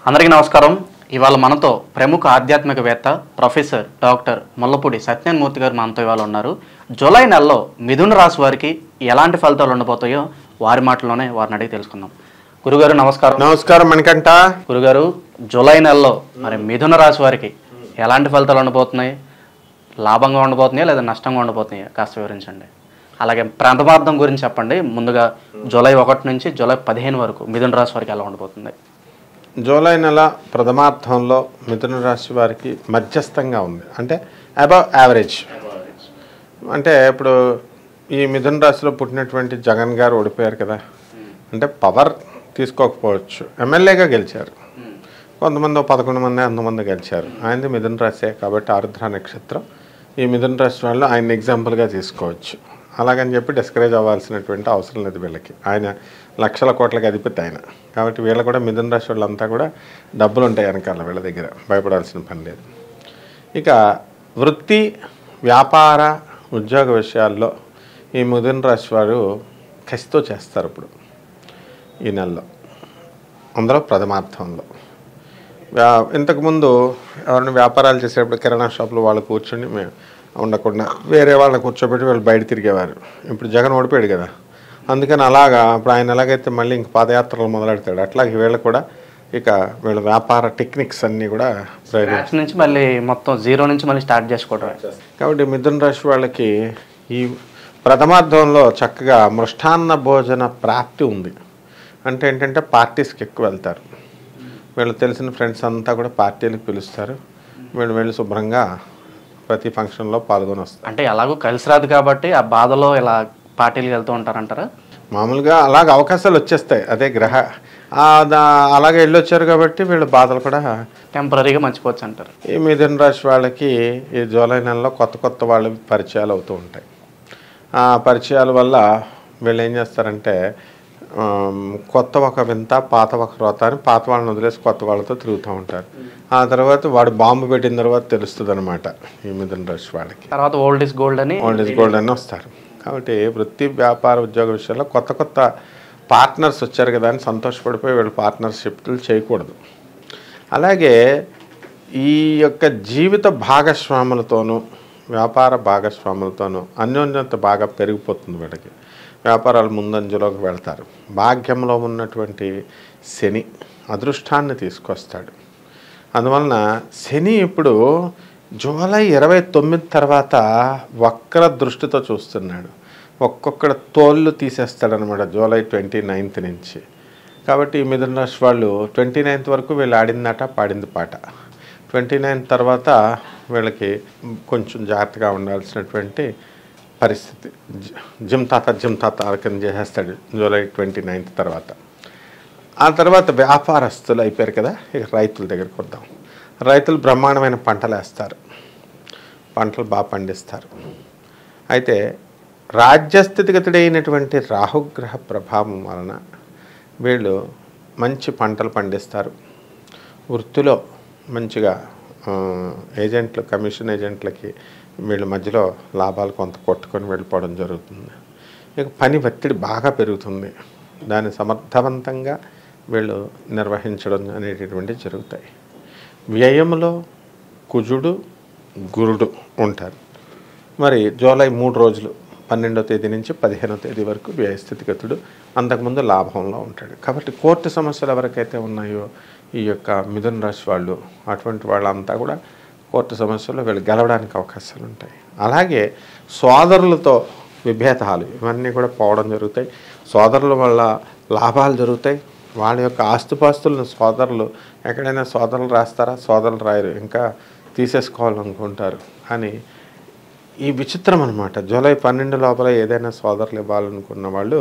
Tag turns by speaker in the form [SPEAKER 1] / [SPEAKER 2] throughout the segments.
[SPEAKER 1] అందరికీ నమస్కారం. ఇవాళ మనతో ప్రముఖ ఆధ్యాత్మికవేత్త ప్రొఫెసర్ డాక్టర్ ముల్లపూడి సత్యనారాయణమూర్తి గారు మనతో ఇవాళ ఉన్నారు. జూలై నెలలో మిథున రాశి వారికి ఎలాంటి ఫలితాలు ఉండబోతాయో వారి మాటల్లోనే వారిని అడిగి తెలుసుకుందాం. గురుగారు నమస్కారం.
[SPEAKER 2] నమస్కారం మణికంఠ.
[SPEAKER 1] గురుగారు, జూలై నెలలో మరి మిథున రాశి వారికి ఎలాంటి ఫలితాలు ఉండబోతున్నాయి? లాభంగా ఉండబోతున్నాయా లేదా నష్టంగా ఉండబోతున్నాయా కాస్త వివరించండి. అలాగే ప్రాంతమార్థం గురించి చెప్పండి. ముందుగా జూలై 1 నుంచి జూలై 15 వరకు మిథున రాశి వారికి ఎలా ఉండబోతుంది?
[SPEAKER 2] జూలై నెల ప్రథమార్థంలో మిథున రాశి వారికి మధ్యస్థంగా ఉంది, అంటే అబవ్ యావరేజ్. అంటే ఇప్పుడు ఈ మిథున రాశిలో పుట్టినటువంటి జగన్ గారు ఓడిపోయారు కదా, అంటే పవర్ తీసుకోకపోవచ్చు, ఎమ్మెల్యేగా గెలిచారు. కొంతమంది 11 మంది అంతమంది గెలిచారు. ఆయనది మిథున రాశే కాబట్టి ఆరుద్ర నక్షత్రం. ఈ మిథున రాశి వాళ్ళు ఆయన ఎగ్జాంపుల్గా తీసుకోవచ్చు. అలాగని చెప్పి డిస్కరేజ్ అవ్వాల్సినటువంటి అవసరం లేదు వీళ్ళకి. ఆయన లక్షల కోట్లకి అధిపతి ఆయన కాబట్టి వీళ్ళు కూడా మిథున రాశి వాళ్ళంతా కూడా డబ్బులు ఉంటాయి వెనకాల వీళ్ళ దగ్గర, భయపడాల్సిన పని లేదు. ఇక వృత్తి వ్యాపార ఉద్యోగ విషయాల్లో ఈ మిథున రాశి వారు కసితో చేస్తారు. ఇప్పుడు ఈ నెలలో అందులో ప్రథమార్థంలో ఇంతకుముందు ఎవరైనా వ్యాపారాలు చేసేటప్పుడు కిరాణా షాపులో వాళ్ళు కూర్చొని ఉండకుండా వేరే వాళ్ళని కూర్చోబెట్టి వాళ్ళు బయట తిరిగేవారు. ఇప్పుడు జగన్ ఓడిపోయాడు కదా, అందుకని అలాగా ఇప్పుడు ఆయన ఎలాగైతే మళ్ళీ ఇంక పాదయాత్రలు మొదలెడతాడు అట్లాగే వీళ్ళు కూడా ఇక వీళ్ళ వ్యాపార టెక్నిక్స్ అన్నీ కూడా
[SPEAKER 1] నుంచి మళ్ళీ మొత్తం జీరో నుంచి మళ్ళీ స్టార్ట్ చేసుకోవడం.
[SPEAKER 2] కాబట్టి మిథున రాశి వాళ్ళకి ఈ ప్రథమార్థంలో చక్కగా మృష్టాన్న భోజన ప్రాప్తి ఉంది. అంటే ఏంటంటే పార్టీస్కి ఎక్కువ వెళ్తారు. వీళ్ళు తెలిసిన ఫ్రెండ్స్ అంతా కూడా పార్టీలకు పిలుస్తారు. వీళ్ళు వెళ్ళి శుభ్రంగా ప్రతి ఫంక్షన్లో పాల్గొని వస్తారు.
[SPEAKER 1] అంటే ఎలాగో కలిసి రాదు కాబట్టి ఆ బాధలో ఇలా పార్టీలకు వెళ్తూ ఉంటారంటారా?
[SPEAKER 2] మామూలుగా అలాగ అవకాశాలు వచ్చేస్తాయి, అదే గ్రహ అలాగే వెళ్ళొచ్చారు కాబట్టి వీళ్ళ బాధలు కూడా
[SPEAKER 1] టెంపరీగా మర్చిపోవచ్చు అంటారు.
[SPEAKER 2] ఈ మిథున రాశి వాళ్ళకి ఈ జూలై నెలలో కొత్త వాళ్ళ పరిచయాలు అవుతూ ఉంటాయి. ఆ పరిచయాల వల్ల వీళ్ళు ఏం చేస్తారంటే కొత్త ఒక వింత పాత ఒక రోత అని పాత వాళ్ళని వదిలేసి కొత్త వాళ్ళతో తిరుగుతూ ఉంటారు. ఆ తర్వాత వాడు బాంబు పెట్టిన తర్వాత తెలుస్తుంది అనమాట ఈ మిథున రాశి వాళ్ళకి.
[SPEAKER 1] తర్వాత ఓల్డ్ ఇస్ గోల్డ్ అని
[SPEAKER 2] వస్తారు. కాబట్టి వృత్తి వ్యాపార ఉద్యోగ విషయాల్లో కొత్త పార్ట్నర్స్ వచ్చారు కదా అని సంతోషపడిపోయి వీళ్ళు పార్ట్నర్షిప్లు చేయకూడదు. అలాగే ఈ యొక్క జీవిత భాగస్వాములతోనూ వ్యాపార భాగస్వాములతోనూ అన్యోన్యత బాగా పెరిగిపోతుంది. వీళ్ళకి వ్యాపారాలు ముందంజలోకి వెళ్తారు. భాగ్యంలో ఉన్నటువంటి శని అదృష్టాన్ని తీసుకొస్తాడు. అందువలన శని ఇప్పుడు జూలై 29 తర్వాత వక్ర దృష్టితో చూస్తున్నాడు. ఒక్కొక్కడ తోళ్ళు తీసేస్తాడనమాట జూలై 29 నుంచి. కాబట్టి ఈ మిథున రాశి వాళ్ళు 29 వరకు వీళ్ళు ఆడిందట పాడింది పాట. 29 తర్వాత వీళ్ళకి కొంచెం జాగ్రత్తగా ఉండాల్సినటువంటి పరిస్థితి. జిమ్ తాత అరకం చేసేస్తాడు జూలై 29 తర్వాత. ఆ తర్వాత వ్యాపారస్తులు అయిపోయారు కదా, ఇక రైతుల దగ్గరికి వద్దాం. రైతులు బ్రహ్మాండమైన పంటలు వేస్తారు, పంటలు బాగా పండిస్తారు. అయితే రాజ్యస్థితిగతుడైనటువంటి రాహుగ్రహ ప్రభావం వలన వీళ్ళు మంచి పంటలు పండిస్తారు. వృత్తిలో మంచిగా ఏజెంట్లు కమిషన్ ఏజెంట్లకి వీళ్ళ మధ్యలో లాభాలు కొంత కొట్టుకొని వెళ్ళిపోవడం జరుగుతుంది. ఇక పని ఒత్తిడి బాగా పెరుగుతుంది. దాన్ని సమర్థవంతంగా వీళ్ళు నిర్వహించడం అనేటటువంటివి జరుగుతాయి. వ్యయంలో కుజుడు గురుడు ఉంటారు. మరి జూలై 3 రోజులు 12వ తేదీ నుంచి 15వ తేదీ వరకు వ్యయస్థితిగతుడు, అంతకుముందు లాభంలో ఉంటాడు. కాబట్టి కోర్టు సమస్యలు ఎవరికైతే ఉన్నాయో ఈ యొక్క మిథున రాశి వాళ్ళు, అటువంటి వాళ్ళంతా కూడా కోర్టు సమస్యల్లో వీళ్ళు గెలవడానికి అవకాశాలు ఉంటాయి. అలాగే సోదరులతో విభేదాలు ఇవన్నీ కూడా పోవడం జరుగుతాయి. సోదరుల వల్ల లాభాలు జరుగుతాయి. వాళ్ళ యొక్క ఆస్తుపాస్తులను సోదరులు ఎక్కడైనా సోదరులు రాస్తారా? సోదరులు రాయరు, ఇంకా తీసేసుకోవాలనుకుంటారు. కానీ ఈ విచిత్రం అనమాట. జూలై 12 లోపల ఏదైనా సోదరులు ఇవ్వాలనుకున్న వాళ్ళు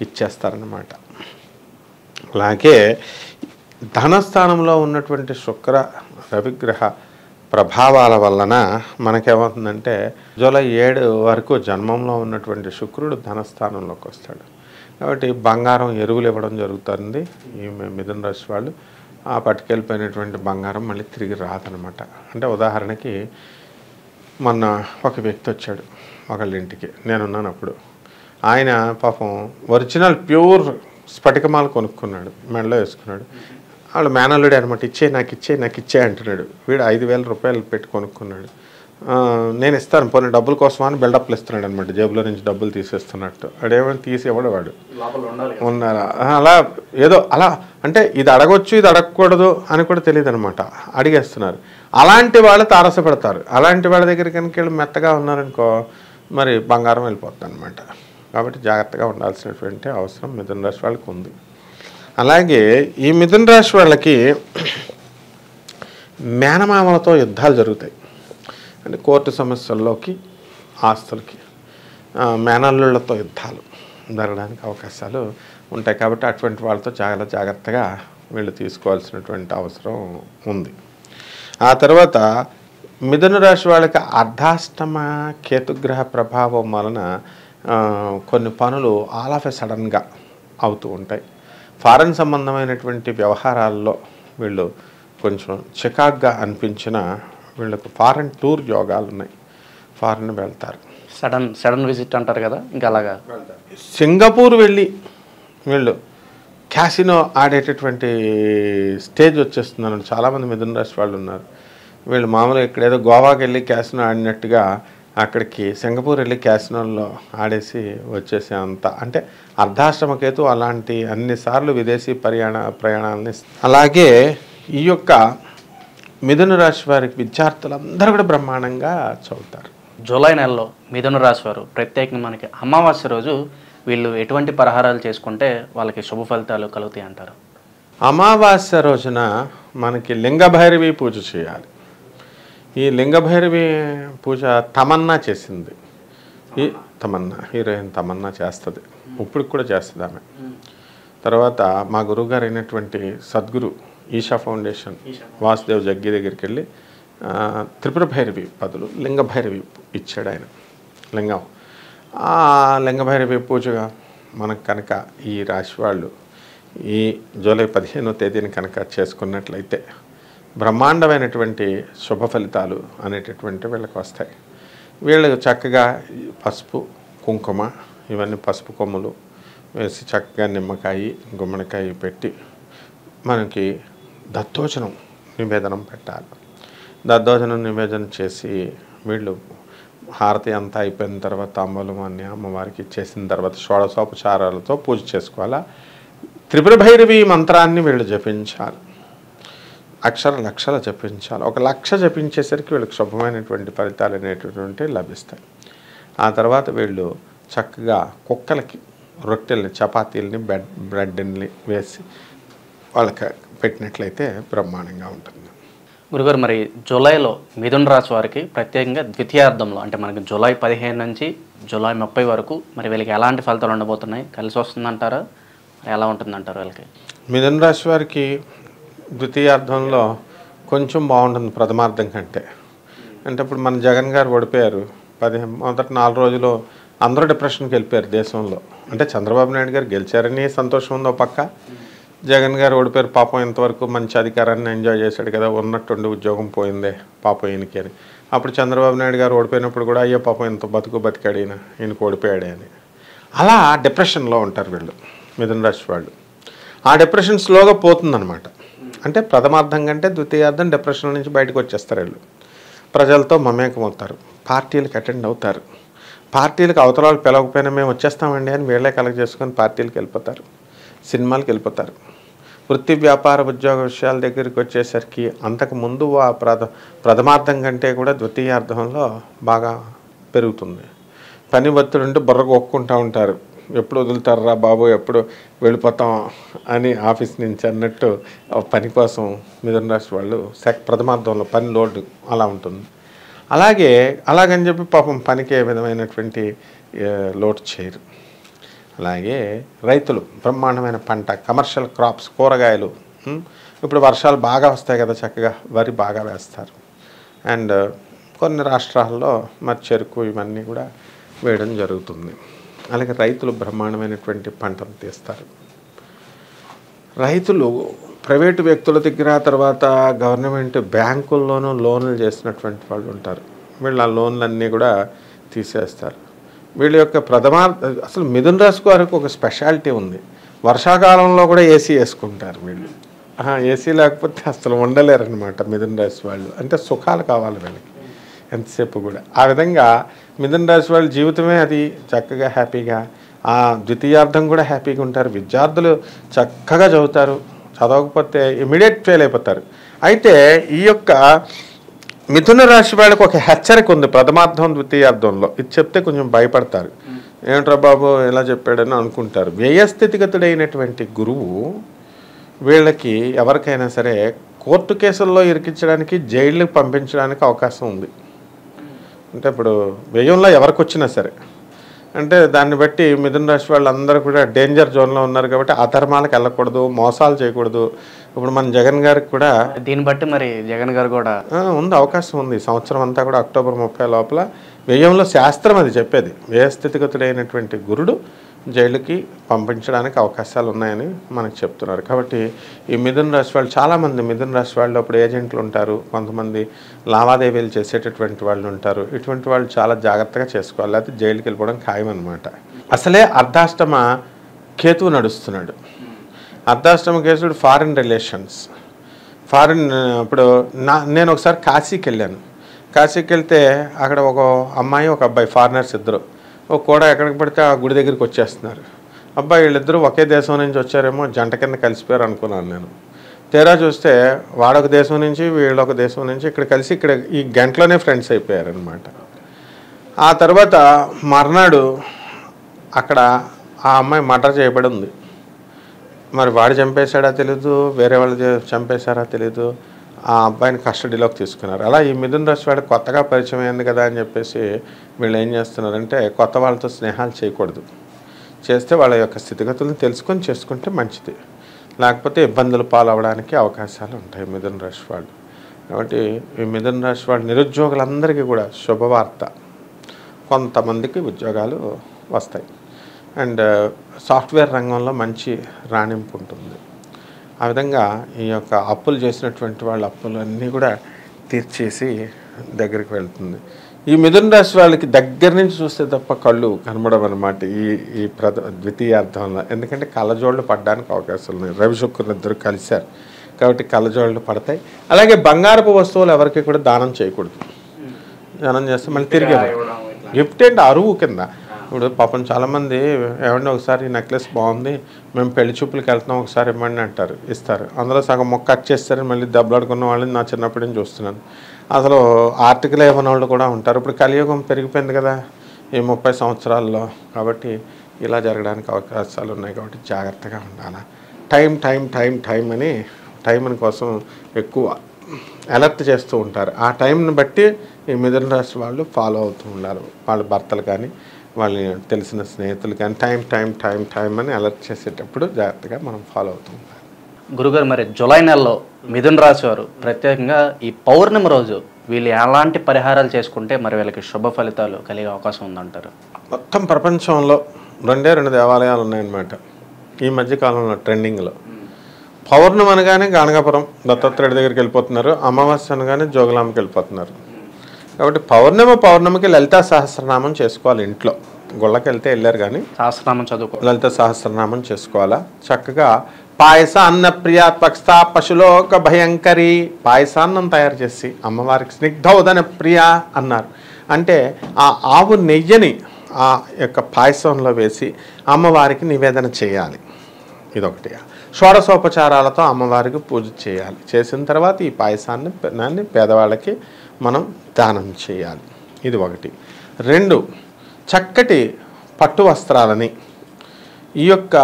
[SPEAKER 2] ఇచ్చేస్తారన్నమాట. అలాగే ధనస్థానంలో ఉన్నటువంటి శుక్ర రవిగ్రహ ప్రభావాల వలన మనకేమవుతుందంటే జూలై 7 వరకు జన్మంలో ఉన్నటువంటి శుక్రుడు ధనస్థానంలోకి వస్తాడు. కాబట్టి బంగారం ఎరువులు ఇవ్వడం జరుగుతుంది ఈ మిథున రాశి వాళ్ళు. ఆ పట్టుకెళ్ళిపోయినటువంటి బంగారం మళ్ళీ తిరిగి రాదనమాట. అంటే ఉదాహరణకి మొన్న ఒక వ్యక్తి వచ్చాడు ఒకళ్ళ ఇంటికి, నేనున్నాను అప్పుడు. ఆయన పాపం ఒరిజినల్ ప్యూర్ స్ఫటికమాల కొనుక్కున్నాడు, మెడలో వేసుకున్నాడు. వాళ్ళు మేనల్లుడే అనమాట, నాకు ఇచ్చే అంటున్నాడు. వీడు 5,000 రూపాయలు పెట్టి కొనుక్కున్నాడు. నేను ఇస్తాను పోనీ డబ్బుల కోసం అని బిల్డప్లు ఇస్తున్నాడు అనమాట, జేబులో నుంచి డబ్బులు తీసేస్తున్నట్టు. వాడేమైనా తీసి ఇవ్వడు, వాడు ఉన్నారా అలా ఏదో అలా అంటే ఇది అడగొచ్చు ఇది అడగకూడదు అని కూడా తెలియదు అనమాట, అడిగేస్తున్నారు. అలాంటి వాళ్ళు తారసపడతారు. అలాంటి వాళ్ళ దగ్గరికి కనుక వెళ్ళి మెత్తగా ఉన్నారనుకో మరి బంగారం వెళ్ళిపోతుంది అనమాట. కాబట్టి జాగ్రత్తగా ఉండాల్సినటువంటి అవసరం మిథున రాశి వాళ్ళకి ఉంది. అలాగే ఈ మిథున రాశి వాళ్ళకి మేనమామలతో యుద్ధాలు జరుగుతాయి. అంటే కోర్టు సమస్యల్లోకి, ఆస్తులకి, మేనల్లుళ్లతో యుద్ధాలు జరగడానికి అవకాశాలు ఉంటాయి. కాబట్టి అటువంటి వాళ్ళతో చాలా జాగ్రత్తగా వీళ్ళు తీసుకోవాల్సినటువంటి అవసరం ఉంది. ఆ తర్వాత మిథున రాశి వాళ్ళకి అర్ధాష్టమ కేతుగ్రహ ప్రభావం వలన కొన్ని పనులు ఆల్ ఆఫ్ ఎ సడన్గా అవుతూ ఉంటాయి. ఫారెన్ సంబంధమైనటువంటి వ్యవహారాల్లో వీళ్ళు కొంచెం చికాగ్గా అనిపించిన వీళ్ళకు ఫారెన్ టూర్ యోగాలు ఉన్నాయి, ఫారెన్ వెళ్తారు.
[SPEAKER 1] సడన్ విజిట్ అంటారు కదా, ఇంకా అలాగా
[SPEAKER 2] సింగపూర్ వెళ్ళి వీళ్ళు క్యాసినో ఆడేటటువంటి స్టేజ్ వచ్చేస్తున్నారు. చాలామంది మిథున రాశి వాళ్ళు ఉన్నారు. వీళ్ళు మామూలుగా ఇక్కడ ఏదో గోవాకి వెళ్ళి క్యాసినో ఆడినట్టుగా అక్కడికి సింగపూర్ వెళ్ళి క్యాసినోల్లో ఆడేసి వచ్చేసే అంత అంటే అర్ధాష్టమకేతు అలాంటి అన్నిసార్లు విదేశీ ప్రయాణాలని. అలాగే ఈ యొక్క మిథున రాశి వారికి విద్యార్థులందరూ కూడా బ్రహ్మాండంగా చదువుతారు.
[SPEAKER 1] జూలై నెలలో మిథున రాశి వారు ప్రత్యేకంగా మనకి అమావాస్య రోజు వీళ్ళు ఎటువంటి పరిహారాలు చేసుకుంటే వాళ్ళకి శుభ ఫలితాలు కలుగుతాయి అంటారు?
[SPEAKER 2] అమావాస్య రోజున మనకి లింగభైరవి పూజ చేయాలి. ఈ లింగభైరవి పూజ తమన్నా చేసింది. ఈ హీరోయిన్ తమన్నా చేస్తుంది, ఇప్పుడు కూడా చేస్తుంది ఆమె. తర్వాత మా గురువుగారు అయినటువంటి సద్గురు ఈషా ఫౌండేషన్ వాసుదేవ్ జగ్గి దగ్గరికి వెళ్ళి త్రిపుర భైరవి బదులు లింగభైరవి ఇచ్చాడు ఆయన లింగం. ఆ లింగభైరవి పూజగా మనకు కనుక ఈ రాశి వాళ్ళు ఈ జూలై 15వ తేదీని కనుక చేసుకున్నట్లయితే బ్రహ్మాండమైనటువంటి శుభ ఫలితాలు అనేటటువంటి వీళ్ళకి వస్తాయి. వీళ్ళకి చక్కగా పసుపు కుంకుమ ఇవన్నీ పసుపు కొమ్ములు వేసి చక్కగా నిమ్మకాయ గుమ్మడికాయ పెట్టి మనకి దత్తోజనం నివేదనం పెట్టాలి. దద్దోజనం నివేదన చేసి వీళ్ళు హారతి అంతా అయిపోయిన తర్వాత తాంబూలం అన్ని అమ్మవారికి ఇచ్చేసిన తర్వాత షోడశోపచారాలతో పూజ చేసుకోవాలా. త్రిపుర భైరవి మంత్రాన్ని వీళ్ళు జపించాలి, లక్షలు జపించాలి. 1,00,000 జపించేసరికి వీళ్ళకి శుభమైనటువంటి ఫలితాలు అనేటటువంటి లభిస్తాయి. ఆ తర్వాత వీళ్ళు చక్కగా కుక్కలకి రొట్టెల్ని చపాతీలని బ్రెడ్ని వేసి వాళ్ళకి పెట్టినట్లయితే బ్రహ్మాండంగా ఉంటుంది.
[SPEAKER 1] గురుగారు, మరి జూలైలో మిథున రాశి వారికి ప్రత్యేకంగా ద్వితీయార్థంలో అంటే మనకి జూలై 15 నుంచి జూలై 30 వరకు మరి వీళ్ళకి ఎలాంటి ఫలితాలు ఉండబోతున్నాయి? కలిసి వస్తుందంటారా, ఎలా ఉంటుందంటారు వీళ్ళకి?
[SPEAKER 2] మిథున రాశి వారికి ద్వితీయార్థంలో కొంచెం బాగుంటుంది ప్రథమార్థం కంటే. అంటే ఇప్పుడు మన జగన్ గారు ఓడిపోయారు. మొదటి 4 రోజులు అందరూ డిప్రెషన్కి వెళ్ళిపోయారు దేశంలో. అంటే చంద్రబాబు నాయుడు గారు గెలిచారని సంతోషం ఉందో పక్క, జగన్ గారు ఓడిపోయారు పాపం, ఇంతవరకు మంచి అధికారాన్ని ఎంజాయ్ చేశాడు కదా, ఉన్నట్టుండి ఉద్యోగం పోయిందే పాపం ఈయనకి అని. అప్పుడు చంద్రబాబు నాయుడు గారు ఓడిపోయినప్పుడు కూడా అయ్యో పాపం ఇంత బతికాడు ఈయనకు ఓడిపోయాడే అని అలా డిప్రెషన్లో ఉంటారు వీళ్ళు మిథున రాశి వాళ్ళు. ఆ డిప్రెషన్ స్లోగా పోతుందన్నమాట. అంటే ప్రథమార్థం కంటే ద్వితీయార్థం డిప్రెషన్ నుంచి బయటకు వచ్చేస్తారు వీళ్ళు. ప్రజలతో మమేకమవుతారు, పార్టీలకు అటెండ్ అవుతారు. పార్టీలకు అవతలాలు పిలవకపోయినా మేము వచ్చేస్తామండి అని వీళ్ళే కలెక్ట్ చేసుకొని పార్టీలకు వెళ్ళిపోతారు, సినిమాలకు వెళ్ళిపోతారు. వృత్తి వ్యాపార ఉద్యోగ విషయాల దగ్గరికి వచ్చేసరికి అంతకుముందు ప్రథమార్థం కంటే కూడా ద్వితీయార్థంలో బాగా పెరుగుతుంది. పని ఒత్తిడి ఉంటే బుర్రకు ఒక్కుంటూ ఉంటారు, ఎప్పుడు వదులుతారా బాబు, ఎప్పుడు వెళ్ళిపోతాం అని ఆఫీస్ నుంచి అన్నట్టు పని కోసం మిథున రాశి వాళ్ళు ప్రథమార్థంలో పని లోడ్ అలా ఉంటుంది. అలాగని చెప్పి పాపం పనికి ఏ విధమైనటువంటి లోడ్ చేయరు. అలాగే రైతులు బ్రహ్మాండమైన పంట, కమర్షియల్ క్రాప్స్, కూరగాయలు. ఇప్పుడు వర్షాలు బాగా వస్తాయి కదా, చక్కగా వరి బాగా వేస్తారు. అండ్ కొన్ని రాష్ట్రాల్లో మరి చెరుకు ఇవన్నీ కూడా వేయడం జరుగుతుంది. అలాగే రైతులు బ్రహ్మాండమైనటువంటి పంటలు తీస్తారు. రైతులు ప్రైవేటు వ్యక్తుల దగ్గర, తర్వాత గవర్నమెంట్ బ్యాంకుల్లోనూ లోన్లు చేసినటువంటి వాళ్ళు ఉంటారు. వీళ్ళు ఆ లోన్లన్నీ కూడా తీసేస్తారు. వీళ్ళ యొక్క అసలు మిథున రాశి వారికి ఒక స్పెషాలిటీ ఉంది, వర్షాకాలంలో కూడా ఏసీ వేసుకుంటారు వీళ్ళు. ఏసీ లేకపోతే అసలు ఉండలేరనమాట మిథున రాశి వాళ్ళు. అంటే సుఖాలు కావాలి వీళ్ళకి ఎంతసేపు కూడా. ఆ విధంగా మిథున రాశి వాళ్ళ జీవితమే అది చక్కగా హ్యాపీగా, ఆ ద్వితీయార్థం కూడా హ్యాపీగా ఉంటారు. విద్యార్థులు చక్కగా చదువుతారు, చదవకపోతే ఇమీడియట్ ఫెయిల్ అయిపోతారు. అయితే ఈ యొక్క మిథున రాశి వాళ్ళకి ఒక హెచ్చరిక ఉంది ప్రథమార్థం ద్వితీయార్థంలో. ఇది చెప్తే కొంచెం భయపడతారు, ఏంట్రా బాబు ఇలా చెప్పాడని అనుకుంటారు. వ్యయస్థితిగతుడైనటువంటి గురువు వీళ్ళకి ఎవరికైనా సరే కోర్టు కేసుల్లో ఇరికించడానికి, జైళ్ళకి పంపించడానికి అవకాశం ఉంది. అంటే ఇప్పుడు వ్యయంలో ఎవరికి వచ్చినా సరే, అంటే దాన్ని బట్టి మిథున రాశి వాళ్ళందరూ కూడా డేంజర్ జోన్లో ఉన్నారు కాబట్టి అధర్మాలకు వెళ్ళకూడదు, మోసాలు చేయకూడదు. ఇప్పుడు మన జగన్ గారికి కూడా
[SPEAKER 1] దీన్ని బట్టి మరి జగన్ గారు కూడా
[SPEAKER 2] ఉంది, అవకాశం ఉంది. సంవత్సరం అంతా కూడా అక్టోబర్ 30 లోపల వ్యయంలో శాస్త్రం అది చెప్పేది, వ్యయస్థితిగతుడైనటువంటి గురుడు జైలుకి పంపించడానికి అవకాశాలు ఉన్నాయని మనకు చెప్తున్నారు. కాబట్టి ఈ మిథున రాశి వాళ్ళు చాలామంది మిథున రాశి వాళ్ళు అప్పుడు ఏజెంట్లు ఉంటారు, కొంతమంది లావాదేవీలు చేసేటటువంటి వాళ్ళు ఉంటారు. ఇటువంటి వాళ్ళు చాలా జాగ్రత్తగా చేసుకోవాలి, లేకపోతే జైలుకి వెళ్ళిపోవడం ఖాయం అనమాట. అసలే అర్ధాష్టమ కేతువు నడుస్తున్నాడు. అర్ధాష్టమ కేతుడు ఫారిన్ రిలేషన్స్, ఫారిన్. ఇప్పుడు నేను ఒకసారి కాశీకి వెళ్ళాను. కాశీకి వెళ్తే అక్కడ ఒక అమ్మాయి ఒక అబ్బాయి ఫారినర్స్ ఇద్దరు కూడా ఎక్కడికి పడితే ఆ గుడి దగ్గరికి వచ్చేస్తున్నారు. అబ్బాయి వీళ్ళిద్దరూ ఒకే దేశం నుంచి వచ్చారేమో, జంట కింద కలిసిపోయారు అనుకున్నాను నేను. తీరా చూస్తే వాడొక దేశం నుంచి వీళ్ళొక దేశం నుంచి ఇక్కడ కలిసి ఇక్కడ ఈ గంటలోనే ఫ్రెండ్స్ అయిపోయారనమాట. ఆ తర్వాత మర్నాడు అక్కడ ఆ అమ్మాయి మర్డర్ చేయబడి ఉంది. మరి వాడు చంపేశాడా తెలీదు, వేరే వాళ్ళు చంపేశారా తెలీదు. ఆ అబ్బాయిని కస్టడీలోకి తీసుకున్నారు. అలా ఈ మిథున రాశి వాడికి కొత్తగా పరిచయం అయింది కదా అని చెప్పేసి వీళ్ళు ఏం చేస్తున్నారంటే కొత్త వాళ్ళతో స్నేహాలు చేయకూడదు. చేస్తే వాళ్ళ యొక్క స్థితిగతులను తెలుసుకొని చేసుకుంటే మంచిది, లేకపోతే ఇబ్బందులు పాలవడానికి అవకాశాలు ఉంటాయి మిథున రాశి వాళ్ళు. కాబట్టి ఈ మిథున రాశి వాళ్ళు నిరుద్యోగులందరికీ కూడా శుభవార్త, కొంతమందికి ఉద్యోగాలు వస్తాయి. అండ్ సాఫ్ట్వేర్ రంగంలో మంచి రాణింపు ఉంటుంది. ఆ విధంగా ఈ యొక్క అప్పులు చేసినటువంటి వాళ్ళ అప్పులు అన్నీ కూడా తీర్చేసి దగ్గరికి వెళ్తుంది. ఈ మిథున రాశి వాళ్ళకి దగ్గర నుంచి చూస్తే తప్ప కళ్ళు కనబడవు అనమాట ఈ ద్వితీయార్థంలో. ఎందుకంటే కళ్ళజోళ్ళు పడడానికి అవకాశాలు ఉన్నాయి. రవి శుక్రులు ఇద్దరు కలిశారు కాబట్టి కళ్ళజోళ్ళు పడతాయి. అలాగే బంగారపు వస్తువులు ఎవరికి కూడా దానం చేయకూడదు. దానం చేస్తే మళ్ళీ తిరిగి గిఫ్ట్ ఏంటి అరువు కింద. ఇప్పుడు పాపం చాలామంది ఏమంటే ఒకసారి ఈ నెక్లెస్ బాగుంది, మేము పెళ్లి చూపులకి వెళ్తున్నాం ఒకసారి ఇవ్వండి అంటారు, ఇస్తారు. అందులో సగం మొక్క కట్ చేస్తారని మళ్ళీ దెబ్బలాడుకున్న వాళ్ళని నా చిన్నప్పటి నుంచి చూస్తున్నాను. అసలు ఆర్టికల్ ఇవ్వని వాళ్ళు కూడా ఉంటారు. ఇప్పుడు కలియుగం పెరిగిపోయింది కదా ఈ 30 సంవత్సరాల్లో. కాబట్టి ఇలా జరగడానికి అవకాశాలు ఉన్నాయి. కాబట్టి జాగ్రత్తగా ఉండాలి. టైం అని కోసం ఎక్కువ అలర్ట్ చేస్తూ ఉంటారు. ఆ టైంని బట్టి ఈ మిథున రాశి వాళ్ళు ఫాలో అవుతూ ఉండాలి. వాళ్ళ భర్తలు కానీ వాళ్ళ తెలిసిన స్నేహితులు కానీ టైం అని అలర్ట్ చేసేటప్పుడు జాగ్రత్తగా మనం ఫాలో అవుతూ ఉండాలి.
[SPEAKER 1] గురుగారు, మరి జూలై నెలలో మిథున రాశి వారు ప్రత్యేకంగా ఈ పౌర్ణమి రోజు వీళ్ళు ఎలాంటి పరిహారాలు చేసుకుంటే మరి వీళ్ళకి శుభ ఫలితాలు కలిగే అవకాశం ఉందంటారు?
[SPEAKER 2] మొత్తం ప్రపంచంలో 2 దేవాలయాలు ఉన్నాయన్నమాట ఈ మధ్యకాలంలో ట్రెండింగ్లో. పౌర్ణమి అనగానే గాణగాపురం దత్తాత్రేయుడి దగ్గరికి వెళ్ళిపోతున్నారు, అమావాస్య అనగానే జోగులాంబకి వెళ్ళిపోతున్నారు. కాబట్టి పౌర్ణమికి లలితా సహస్రనామం చేసుకోవాలి. ఇంట్లో గుళ్ళకి వెళ్తే వెళ్ళారు కానీ
[SPEAKER 1] సహస్రనామం చదువుకో,
[SPEAKER 2] లలిత సహస్రనామం చేసుకోవాలా. చక్కగా పాయస అన్న ప్రియ త్వక్స్థా పశులోక భయంకరి, పాయసాన్నం తయారు చేసి అమ్మవారికి స్నిగ్ధౌదన ప్రియ అన్నారు. అంటే ఆ ఆవు నెయ్యిని ఆ యొక్క పాయసంలో వేసి అమ్మవారికి నివేదన చేయాలి. ఇదొకటి. షోడశోపచారాలతో అమ్మవారికి పూజ చేయాలి. చేసిన తర్వాత ఈ పాయసాన్ని పేదవాళ్ళకి మనం దానం చేయాలి. ఇది ఒకటి. 2, చక్కటి పట్టు వస్త్రాలని. ఈ యొక్క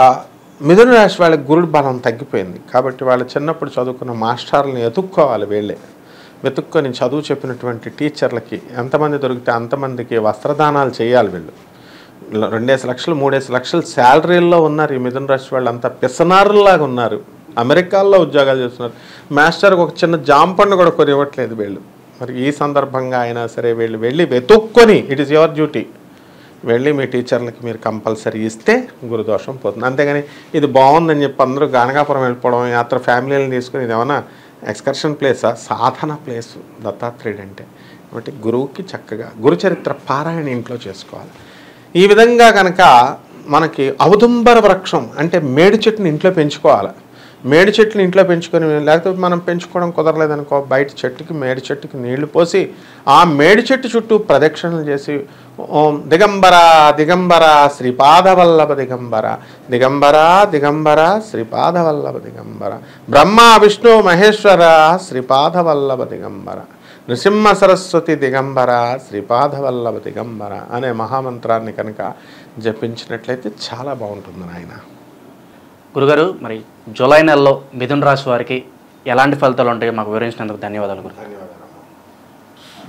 [SPEAKER 2] మిథున రాశి వాళ్ళకి గురుడు బలం తగ్గిపోయింది కాబట్టి వాళ్ళు చిన్నప్పుడు చదువుకున్న మాస్టర్లను ఎతుక్కోవాలి. వీళ్ళే వెతుక్కొని చదువు చెప్పినటువంటి టీచర్లకి ఎంతమంది దొరికితే అంతమందికి వస్త్రదానాలు చేయాలి. వీళ్ళు 2 లక్షలు 3 లక్షలు శాలరీల్లో ఉన్నారు. ఈ మిథున రాశి వాళ్ళు అంతా పిసనారులాగా ఉన్నారు. అమెరికాల్లో ఉద్యోగాలు చేస్తున్నారు. మాస్టర్కి ఒక చిన్న జాంపండు కూడా కొని ఇవ్వట్లేదు వీళ్ళు. మరి ఈ సందర్భంగా అయినా సరే వీళ్ళు వెళ్ళి వెతుక్కొని, ఇట్ ఈస్ యువర్ డ్యూటీ, వెళ్ళి మీ టీచర్లకి మీరు కంపల్సరీ ఇస్తే గురుదోషం పోతుంది. అంతేగాని ఇది బాగుందని చెప్పి అందరూ గాణగాపురం వెళ్ళిపోవడం, యాత్ర ఫ్యామిలీలను తీసుకుని ఇది ఏమన్నా ఎక్స్కర్షన్ ప్లేసా? సాధన ప్లేసు దత్తాత్రేయుడు అంటే. కాబట్టి గురువుకి చక్కగా గురుచరిత్ర పారాయణ ఇంట్లో చేసుకోవాలి. ఈ విధంగా కనుక మనకి ఔదుంబర వృక్షం అంటే మేడి చెట్టుని ఇంట్లో పెంచుకోవాలి. మేడి చెట్లు ఇంట్లో పెంచుకొని, లేకపోతే మనం పెంచుకోవడం కుదరలేదనుకో, బయట చెట్టుకి మేడి చెట్టుకి నీళ్లు పోసి ఆ మేడి చెట్టు చుట్టూ ప్రదక్షిణలు చేసి ఓం దిగంబర దిగంబర శ్రీపాదవల్లభ దిగంబర దిగంబర దిగంబర శ్రీపాదవల్లభ దిగంబర బ్రహ్మ విష్ణు మహేశ్వర శ్రీపాదవల్లభ దిగంబర నృసింహ సరస్వతి దిగంబర శ్రీపాదవల్లభ దిగంబర అనే మహామంత్రాన్ని కనుక జపించినట్లయితే చాలా బాగుంటుంది నాయన.
[SPEAKER 1] గురుగారు, మరి జూలై నెలలో మిథున రాశి వారికి ఎలాంటి ఫలితాలు ఉంటాయో మాకు వివరించినందుకు ధన్యవాదాలు గురు.
[SPEAKER 2] ధన్యవాదాలు.